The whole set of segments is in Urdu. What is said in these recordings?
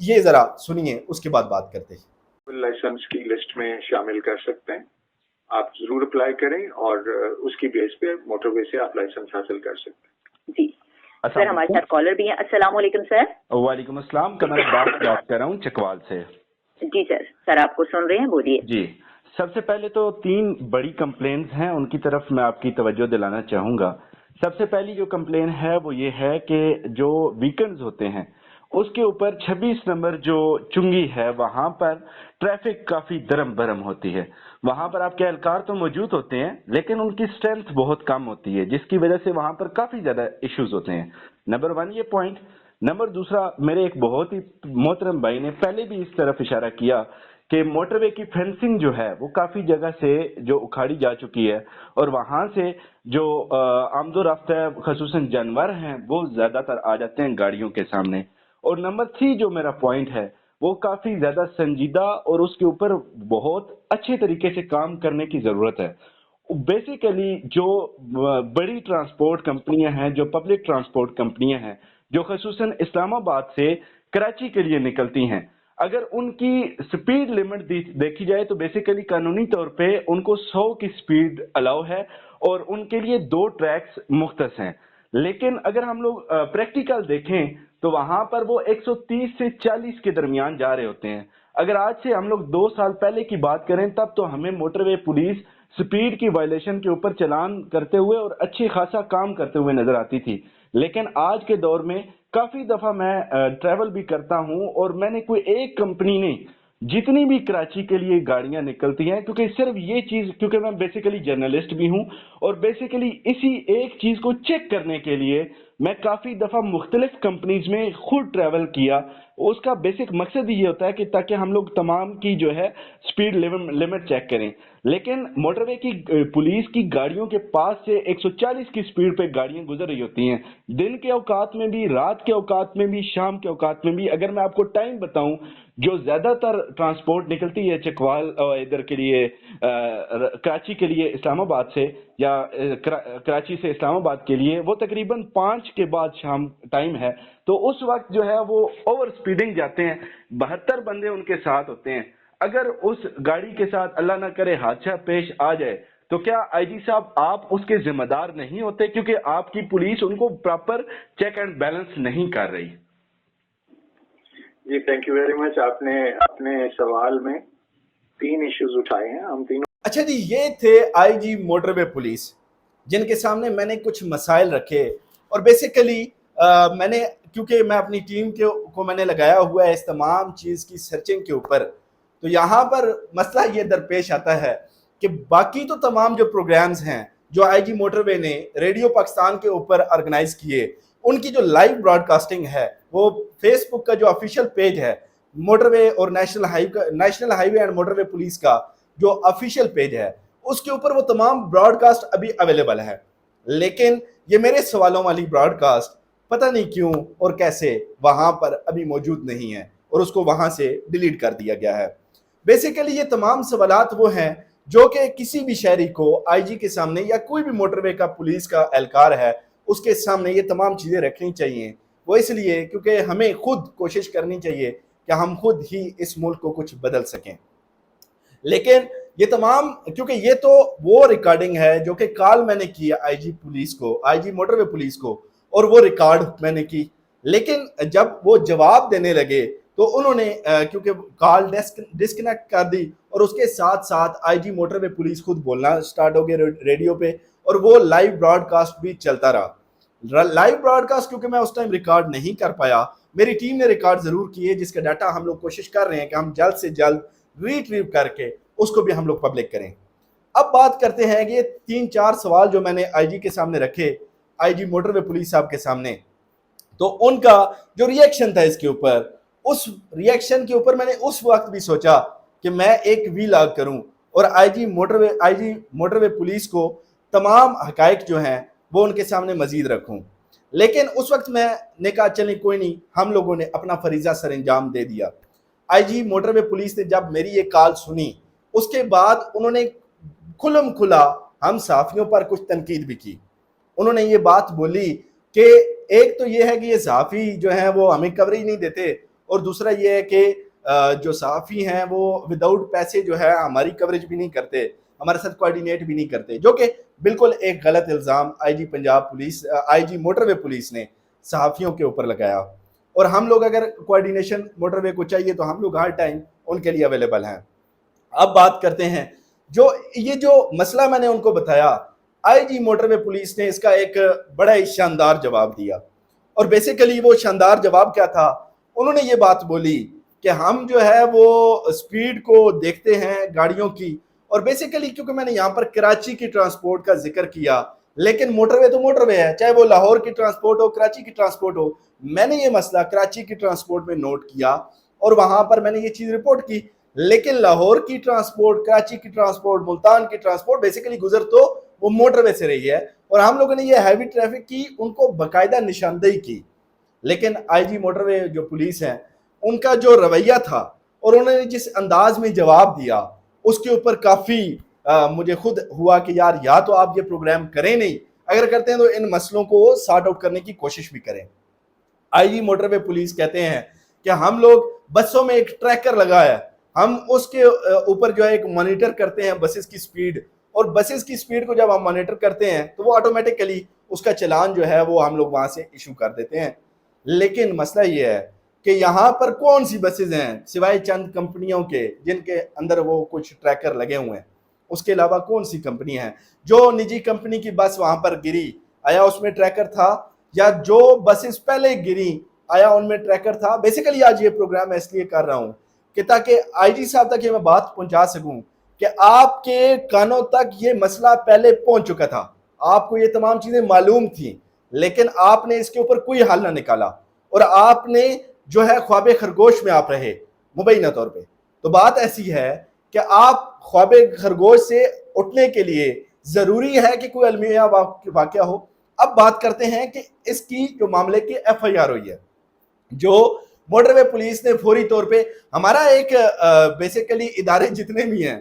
یہ ذرا سنیے, اس کے بعد بات کرتے ہیں. لائسنس کی لسٹ میں شامل کر سکتے ہیں, آپ ضرور اپلائی کریں اور اس کی بیس پہ موٹر وے سے آپ لائسنس حاصل کر سکتے ہیں. جی سر, ہمارے ساتھ کالر بھی ہیں. السلام علیکم سر. وعلیکم السلام, قمر عباس بات کر رہا ہوں چکوال سے. جی سر آپ کو سن رہے ہیں, بولیے. جی, سب سے پہلے تو 3 بڑی کمپلینز ہیں, ان کی طرف میں آپ کی توجہ دلانا چاہوں گا. سب سے پہلی جو کمپلین ہے وہ یہ ہے کہ جو ویکنڈز ہوتے ہیں اس کے اوپر 26 نمبر جو چنگی ہے وہاں پر ٹریفک کافی درم برم ہوتی ہے. وہاں پر آپ کے اہلکار تو موجود ہوتے ہیں لیکن ان کی سٹرینتھ بہت کم ہوتی ہے, جس کی وجہ سے وہاں پر کافی زیادہ ایشوز ہوتے ہیں. نمبر 1 یہ پوائنٹ. نمبر دوسرا, میرے ایک بہت ہی محترم بھائی نے پہلے بھی اس طرف اشارہ کیا کہ موٹر وے کی فینسنگ جو ہے وہ کافی جگہ سے جو اکھاڑی جا چکی ہے اور وہاں سے جو آمد و رفت ہے خصوصاً جانور ہیں وہ زیادہ تر آ جاتے ہیں گاڑیوں کے سامنے. اور نمبر 3 جو میرا پوائنٹ ہے وہ کافی زیادہ سنجیدہ اور اس کے اوپر بہت اچھے طریقے سے کام کرنے کی ضرورت ہے. بیسیکلی جو بڑی ٹرانسپورٹ کمپنیاں ہیں, جو پبلک ٹرانسپورٹ کمپنیاں ہیں, جو خصوصاً اسلام آباد سے کراچی کے لیے نکلتی ہیں, اگر ان کی سپیڈ لمٹ دیکھی جائے تو بیسیکلی قانونی طور پہ ان کو 100 کی سپیڈ الاؤ ہے اور ان کے لیے 2 ٹریکس مختص ہیں. لیکن اگر ہم لوگ پریکٹیکل دیکھیں تو وہاں پر وہ 130 سے 40 کے درمیان جا رہے ہوتے ہیں. اگر آج سے ہم لوگ 2 سال پہلے کی بات کریں تب تو ہمیں موٹر وے پولیس سپیڈ کی وائلیشن کے اوپر چلان کرتے ہوئے اور اچھی خاصا کام کرتے ہوئے نظر آتی تھی. لیکن آج کے دور میں کافی دفعہ میں ٹریول بھی کرتا ہوں اور میں نے کوئی ایک کمپنی نہیں, جتنی بھی کراچی کے لیے گاڑیاں نکلتی ہیں, کیونکہ صرف یہ چیز, کیونکہ میں بیسیکلی جرنلسٹ بھی ہوں اور بیسیکلی اسی ایک چیز کو چیک کرنے کے لیے میں کافی دفعہ مختلف کمپنیز میں خود ٹریول کیا. اس کا بیسک مقصد یہ ہوتا ہے کہ تاکہ ہم لوگ تمام کی جو ہے سپیڈ لمٹ چیک کریں. لیکن موٹر وے کی پولیس کی گاڑیوں کے پاس سے 140 کی سپیڈ پہ گاڑیاں گزر رہی ہوتی ہیں, دن کے اوقات میں بھی, رات کے اوقات میں بھی, شام کے اوقات میں بھی. اگر میں آپ کو ٹائم بتاؤں, جو زیادہ تر ٹرانسپورٹ نکلتی ہے چکوال ادھر کے لیے کراچی کے لیے اسلام آباد سے, یا کراچی سے اسلام آباد کے لیے, وہ تقریباً 5 کے بعد شام ٹائم ہے. تو اس وقت جو ہے وہ اوور سپیڈنگ جاتے ہیں, 72 بندے ان کے ساتھ ہوتے ہیں. اگر اس گاڑی کے ساتھ اللہ نہ کرے حادثہ پیش آ جائے تو کیا آئی جی صاحب آپ اس کے ذمہ دار نہیں ہوتے, کیونکہ آپ کی پولیس ان کو پراپر چیک اینڈ بیلنس نہیں کر رہی؟ جی تھینک یو ویری مچ. آپ نے اپنے سوال میں 3 ایشوز اٹھائے ہیں, ہم تینوں. اچھا جی, یہ تھے آئی جی موٹر وے پولیس جن کے سامنے میں نے کچھ مسائل رکھے. اور بیسیکلی میں نے, کیونکہ میں اپنی ٹیم کو میں نے لگایا ہوا ہے اس تمام چیز کی سرچنگ کے اوپر, تو یہاں پر مسئلہ یہ درپیش آتا ہے کہ باقی تو تمام جو پروگرامز ہیں جو آئی جی موٹر وے نے ریڈیو پاکستان کے اوپر آرگنائز کیے, ان کی جو لائیو براڈ کاسٹنگ ہے وہ فیس بک کا جو آفیشیل پیج ہے موٹر وے اور national high way and motor way police کا جو آفیشیل پیج ہے, اس کے اوپر وہ تمام براڈ کاسٹ ابھی اویلیبل ہے. لیکن یہ میرے سوالوں والی براڈ کاسٹ پتہ نہیں کیوں اور کیسے وہاں پر ابھی موجود نہیں ہے اور اس کو وہاں سے ڈیلیٹ کر دیا گیا ہے. بیسیکلی یہ تمام سوالات وہ ہیں جو کہ کسی بھی شہری کو آئی جی کے سامنے یا کوئی بھی موٹر وے کا پولیس کا اہلکار ہے اس کے سامنے یہ تمام چیزیں رکھنی چاہیے. وہ اس لیے کیونکہ ہمیں خود کوشش کرنی چاہیے کہ ہم خود ہی اس ملک کو کچھ بدل سکیں. لیکن یہ تمام, کیونکہ یہ تو وہ ریکارڈنگ ہے جو کہ کال میں نے کی آئی جی پولیس کو, آئی جی موٹر وے پولیس کو, اور وہ ریکارڈ میں نے کی. لیکن جب وہ جواب دینے لگے تو انہوں نے کیونکہ کال ڈسکنیکٹ کر دی اور اس کے ساتھ ساتھ آئی جی موٹر وے پولیس خود بولنا سٹارٹ ہو گئے ریڈیو پہ, اور وہ لائیو براڈ کاسٹ بھی چلتا رہا. لائیو براڈ کاسٹ کیونکہ میں اس ٹائم ریکارڈ نہیں کر پایا, میری ٹیم نے ریکارڈ ضرور کیے جس کا ڈاٹا ہم لوگ کوشش کر رہے ہیں کہ ہم جلد سے جلد ریٹریو کر کے اس کو بھی ہم لوگ پبلک کریں. اب بات کرتے ہیں کہ یہ 3-4 سوال جو میں نے آئی جی کے سامنے رکھے, آئی جی موٹر وے پولیس صاحب کے سامنے, تو ان کا جو ریئیکشن تھا اس کے اوپر, اس ریئیکشن کے اوپر میں نے اس وقت بھی سوچا کہ میں ایک ویلاگ کروں اور آئی جی موٹر وے پولیس کو تمام حقائق جو ہیں وہ ان کے سامنے مزید رکھوں. لیکن اس وقت میں نے کہا چلیں کوئی نہیں, ہم لوگوں نے اپنا فریضہ سر انجام دے دیا. آئی جی موٹر وے پولیس نے جب میری یہ کال سنی اس کے بعد انہوں نے کھلم کھلا ہم صحافیوں پر کچھ تنقید بھی کی. انہوں نے یہ بات بولی کہ ایک تو یہ ہے کہ یہ صحافی جو ہیں وہ ہمیں کوریج نہیں دیتے, اور دوسرا یہ ہے کہ جو صحافی ہیں وہ وداؤٹ پیسے جو ہے ہماری کوریج بھی نہیں کرتے, ہمارے ساتھ کوارڈینیٹ بھی نہیں کرتے, جو کہ بالکل ایک غلط الزام آئی جی پنجاب پولیس, آئی جی موٹر وے پولیس نے صحافیوں کے اوپر لگایا. اور ہم لوگ اگر کوارڈینیشن موٹر وے کو چاہیے تو ہم لوگ ہر ٹائم ان کے لیے اویلیبل ہیں. اب بات کرتے ہیں یہ جو مسئلہ میں نے ان کو بتایا, آئی جی موٹر وے پولیس نے اس کا ایک بڑا ہی شاندار جواب دیا. اور بیسیکلی وہ شاندار جواب کیا تھا, انہوں نے یہ بات بولی کہ ہم جو ہے وہ سپیڈ کو دیکھتے ہیں گاڑیوں کی, اور بیسیکلی کیونکہ میں نے یہاں پر کراچی کی ٹرانسپورٹ کا ذکر کیا, لیکن موٹر وے تو موٹر وے ہے, چاہے وہ لاہور کی ٹرانسپورٹ ہو, کراچی کی ٹرانسپورٹ ہو. میں نے یہ مسئلہ کراچی کی ٹرانسپورٹ میں نوٹ کیا اور وہاں پر میں نے یہ چیز رپورٹ کی, لیکن لاہور کی ٹرانسپورٹ, کراچی کی ٹرانسپورٹ, ملتان کی ٹرانسپورٹ بیسیکلی گزر تو وہ موٹر وے سے رہی ہے, اور ہم لوگوں نے یہ ہیوی ٹریفک کی ان کو باقاعدہ نشاندہی کی. لیکن آئی جی موٹر وے جو پولیس ہیں ان کا جو رویہ تھا اور انہوں نے جس انداز میں جواب دیا, اس کے اوپر کافی مجھے خود ہوا کہ یار یا تو آپ یہ پروگرام کریں نہیں, اگر کرتے ہیں تو ان مسئلوں کو سارٹ آؤٹ کرنے کی کوشش بھی کریں. آئی جی موٹر وے پولیس کہتے ہیں کہ ہم لوگ بسوں میں ایک ٹریکر لگا ہے, ہم اس کے اوپر جو ہے ایک مانیٹر کرتے ہیں بسز کی سپیڈ, اور بسز کی سپیڈ کو جب ہم مانیٹر کرتے ہیں تو وہ آٹومیٹکلی اس کا چلان جو ہے وہ ہم لوگ وہاں سے ایشو کر دیتے ہیں. لیکن مسئلہ یہ ہے کہ یہاں پر کون سی بسز ہیں سوائے چند کمپنیوں کے جن کے اندر وہ کچھ ٹریکر لگے ہوئے ہیں, اس کے علاوہ کون سی کمپنی ہیں؟ جو نجی کمپنی کی بس وہاں پر گری, آیا اس میں ٹریکر تھا؟ یا جو بسز پہلے گری آیا ان میں ٹریکر تھا؟ بیسیکلی آج یہ پروگرام میں اس لیے کر رہا ہوں کہ تاکہ آئی جی صاحب تک یہ میں بات پہنچا سکوں کہ آپ کے کانوں تک یہ مسئلہ پہلے پہنچ چکا تھا, آپ کو یہ تمام چیزیں معلوم تھیں, لیکن آپ نے اس کے اوپر کوئی حل نہ نکالا, اور آپ نے جو ہے خواب خرگوش میں آپ رہے مبینہ طور پہ. تو بات ایسی ہے کہ آپ خواب خرگوش سے اٹھنے کے لیے ضروری ہے کہ کوئی المیہ واقعہ ہو. اب بات کرتے ہیں کہ اس کی جو معاملے کی ایف آئی آر ہوئی ہے, جو موٹر وے پولیس نے فوری طور پہ, ہمارا ایک بیسیکلی ادارے جتنے بھی ہیں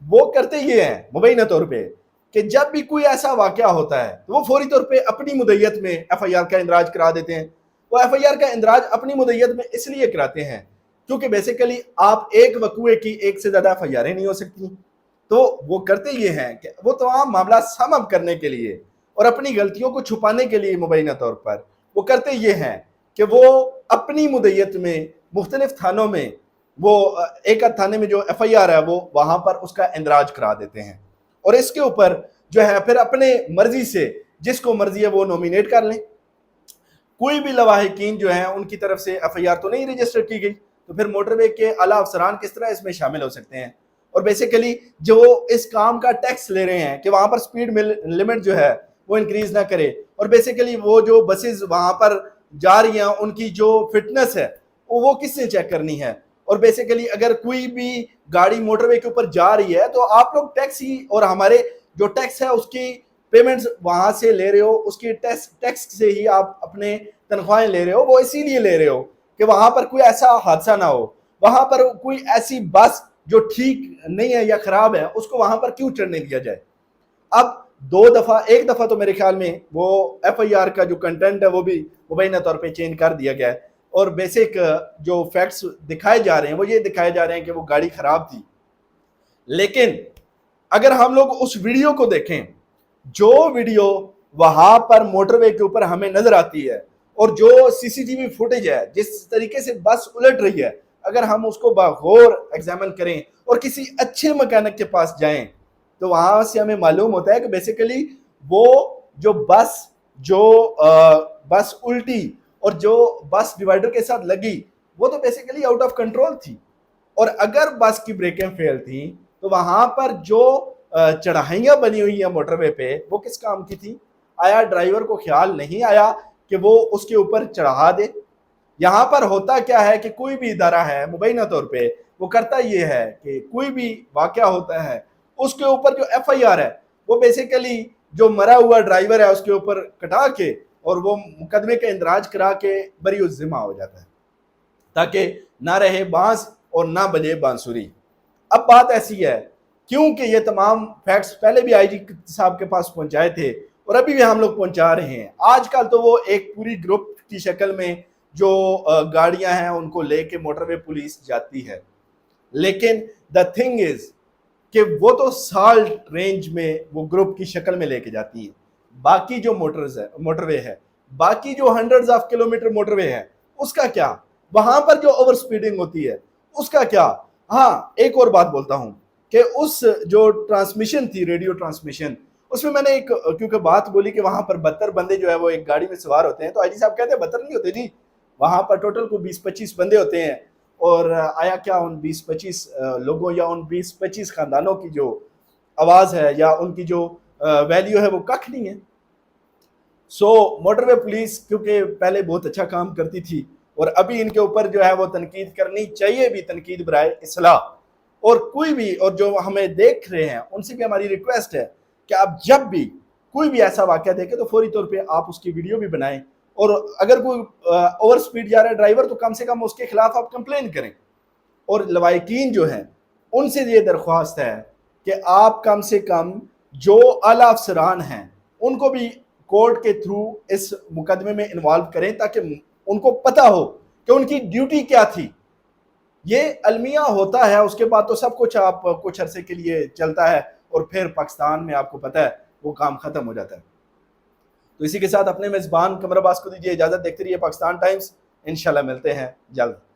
وہ کرتے یہ ہیں مبینہ طور پہ کہ جب بھی کوئی ایسا واقعہ ہوتا ہے تو وہ فوری طور پہ اپنی مدعیت میں ایف آئی آر کا اندراج کرا دیتے ہیں. وہ ایف آئی آر کا اندراج اپنی مدعیت میں اس لیے کراتے ہیں کیونکہ بیسیکلی آپ ایک وقوعے کی ایک سے زیادہ ایف آئی آریں نہیں ہو سکتی. تو وہ کرتے یہ ہیں کہ وہ تمام معاملات سم اپ کرنے کے لیے اور اپنی غلطیوں کو چھپانے کے لیے مبینہ طور پر وہ کرتے یہ ہیں کہ وہ اپنی مدعیت میں مختلف تھانوں میں, وہ ایک تھانے میں جو ایف آئی آر ہے وہ وہاں پر اس کا اندراج کرا دیتے ہیں, اور اس کے اوپر جو ہے پھر اپنے مرضی سے جس کو مرضی ہے وہ نومینیٹ کر لیں. کوئی بھی لواحقین جو ہیں ان کی طرف سے ایف آئی آر تو نہیں رجسٹر کی گئی, تو پھر موٹر وے کے اعلیٰ افسران کس طرح اس میں شامل ہو سکتے ہیں؟ اور بیسیکلی جو اس کام کا ٹیکس لے رہے ہیں کہ وہاں پر سپیڈ لمٹ جو ہے وہ انکریز نہ کرے, اور بیسیکلی وہ جو بسز وہاں پر جا رہی ہیں ان کی جو فٹنس ہے وہ کس نے چیک کرنی ہے؟ اور بیسیکلی اگر کوئی بھی گاڑی موٹر وے کے اوپر جا رہی ہے تو آپ لوگ ٹیکس ہی, اور ہمارے جو ٹیکس ہے اس کی پیمنٹس وہاں سے لے رہے ہو, اس کی ٹیکس سے ہی آپ اپنے تنخواہیں لے رہے ہو, وہ اسی لیے لے رہے ہو کہ وہاں پر کوئی ایسا حادثہ نہ ہو, وہاں پر کوئی ایسی بس جو ٹھیک نہیں ہے یا خراب ہے اس کو وہاں پر کیوں چڑھنے دیا جائے. اب ایک دفعہ تو میرے خیال میں وہ ایف آئی آر کا جو کنٹینٹ ہے وہ بھی مبینہ طور پہ چینج کر دیا گیا ہے, اور بیسک جو فیکٹس دکھائے جا رہے ہیں وہ یہ دکھائے جا رہے ہیں کہ وہ گاڑی خراب تھی. لیکن اگر ہم لوگ اس ویڈیو کو دیکھیں, جو ویڈیو وہاں پر موٹر وے کے اوپر ہمیں نظر آتی ہے اور جو سی سی ٹی وی فوٹیج ہے جس طریقے سے بس الٹ رہی ہے, اگر ہم اس کو باغور ایگزامن کریں اور کسی اچھے مکینک کے پاس جائیں تو وہاں سے ہمیں معلوم ہوتا ہے کہ بیسیکلی وہ جو بس الٹی اور جو بس ڈیوائیڈر کے ساتھ لگی وہ تو بیسیکلی آؤٹ آف کنٹرول تھی, اور اگر بس کی بریکیں فیل تھیں تو وہاں پر جو چڑھائیاں بنی ہوئی ہیں موٹر وے پہ وہ کس کام کی تھی؟ آیا ڈرائیور کو خیال نہیں آیا کہ وہ اس کے اوپر چڑھا دے؟ یہاں پر ہوتا کیا ہے کہ کوئی بھی ادارہ ہے مبینہ طور پہ وہ کرتا یہ ہے کہ کوئی بھی واقعہ ہوتا ہے اس کے اوپر جو ایف آئی آر ہے وہ بیسیکلی جو مرا ہوا ڈرائیور ہے اس کے اوپر کٹا کے اور وہ مقدمے کا اندراج کرا کے بری الذمہ ہو جاتا ہے تاکہ نہ رہے بانس اور نہ بجے بانسری. اب بات ایسی ہے کیونکہ یہ تمام فیکٹس پہلے بھی آئی جی صاحب کے پاس پہنچائے تھے اور ابھی بھی ہم لوگ پہنچا رہے ہیں. آج کل تو وہ ایک پوری گروپ کی شکل میں جو گاڑیاں ہیں ان کو لے کے موٹر وے پولیس جاتی ہے. لیکن دا تھنگ از کہ وہ تو سالٹ رینج میں وہ گروپ کی شکل میں لے کے جاتی ہیں. باقی جو موٹر وے ہے, باقی جو ہنڈریڈز آف کلومیٹر موٹر وے ہے, اس کا کیا؟ وہاں پر جو اوور سپیڈنگ ہوتی ہے اس کا کیا؟ ہاں ایک اور بات بولتا ہوں کہ اس جو ٹرانسمیشن تھی, ریڈیو ٹرانسمیشن, اس میں میں نے ایک کیونکہ بات بولی کہ وہاں پر 72 بندے جو ہے وہ ایک گاڑی میں سوار ہوتے ہیں, تو آئی جی صاحب کہتے ہیں 72 نہیں ہوتے جی, وہاں پر ٹوٹل کو 20-25 بندے ہوتے ہیں. اور آیا کیا ان 20-25 لوگوں یا ان 20-25 خاندانوں کی جو آواز ہے یا ان کی جو ویلیو ہے وہ ککھ نہیں ہے. سو موٹر وے پولیس کیونکہ پہلے بہت اچھا کام کرتی تھی اور ابھی ان کے اوپر جو ہے وہ تنقید کرنی چاہیے بھی, تنقید برائے اصلاح. اور کوئی بھی, اور جو ہمیں دیکھ رہے ہیں ان سے بھی ہماری ریکویسٹ ہے کہ آپ جب بھی کوئی بھی ایسا واقعہ دیکھیں تو فوری طور پہ آپ اس کی ویڈیو بھی بنائیں, اور اگر کوئی اوور سپیڈ جا رہا ہے ڈرائیور تو کم سے کم اس کے خلاف آپ کمپلین کریں. اور لوائقین جو ہیں ان سے یہ درخواست ہے کہ آپ کم سے کم جو اعلیٰ افسران ہیں ان کو بھی کورٹ کے تھرو اس مقدمے میں انوالو کریں تاکہ ان کو پتہ ہو کہ ان کی ڈیوٹی کیا تھی. یہ المیہ ہوتا ہے, اس کے بعد تو سب کچھ آپ کچھ عرصے کے لیے چلتا ہے اور پھر پاکستان میں آپ کو پتہ ہے وہ کام ختم ہو جاتا ہے. تو اسی کے ساتھ اپنے میزبان قمر عباس کو دیجیے اجازت. دیکھتے رہیے پاکستان ٹائمز, انشاءاللہ ملتے ہیں جلد.